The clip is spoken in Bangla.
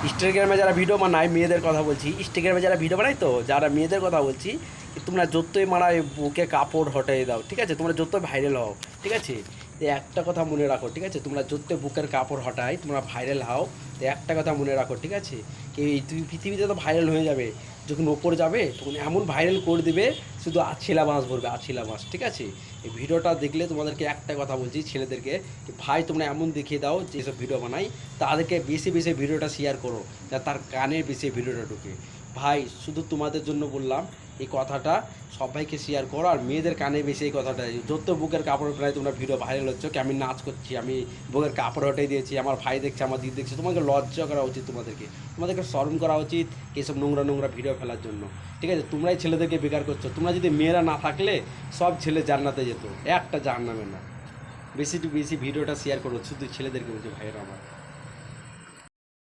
ইনস্টাগ্রামে যারা ভিডিও বানায় মেয়েদের কথা বলছি, ইনস্টাগ্রামে যারা ভিডিও বানায় তো যারা মেয়েদের কথা বলছি, তোমরা যতই মারায় বুকে কাপড় হটাই দাও, ঠিক আছে, তোমরা যতই ভাইরাল হও, ঠিক আছে, তো একটা কথা মনে রাখো, ঠিক আছে, তোমরা যতই বুকের কাপড় হটাই তোমরা ভাইরাল হও, তো একটা কথা মনে রাখো, ঠিক আছে, এই তুমি পৃথিবীতে তো ভাইরাল হয়ে যাবে, যখন ওপর যাবে তখন এমন ভাইরাল করে দিবে, শুধু আছিলা বাঁশ ভরবে, আছিলা বাঁশ, ঠিক আছে। এই ভিডিওটা দেখলে তোমাদেরকে একটা কথা বলছি ছেলেদেরকে, ভাই তোমরা এমন দেখিয়ে দাও যেসব ভিডিও বানাই তাদেরকে বেশি বেশি ভিডিওটা শেয়ার করো, যাতে তার কানে বেশি ভিডিওটা ঢুকে। ভাই শুধু তোমাদের জন্য বললাম এই কথাটা, সবাইকে শেয়ার করো, আর মেয়েদের কানে বেশি এই কথাটা, যত বুকের কাপড় প্রায় তোমরা ভিডিও ভাইরাল হচ্ছে কি আমি নাচ করছি, আমি বুকের কাপড় হটাই দিয়েছি, আমার ভাই দেখছে, আমার দিদি দেখছে, তোমাকে লজ্জা করা উচিত, তোমাদেরকে শরম করা উচিত এইসব নোংরা নোংরা ভিডিও ফেলার জন্য, ঠিক আছে। তোমরাই ছেলেদেরকে বেকার করছো, তোমরা যদি মেয়েরা না থাকলে সব ছেলে জান্নাতে যেত, একটা জাহান্নামে না। বেশি টু বেশি ভিডিওটা শেয়ার করো, শুধু ছেলেদেরকে বলছো ভাইয়েরা আমার।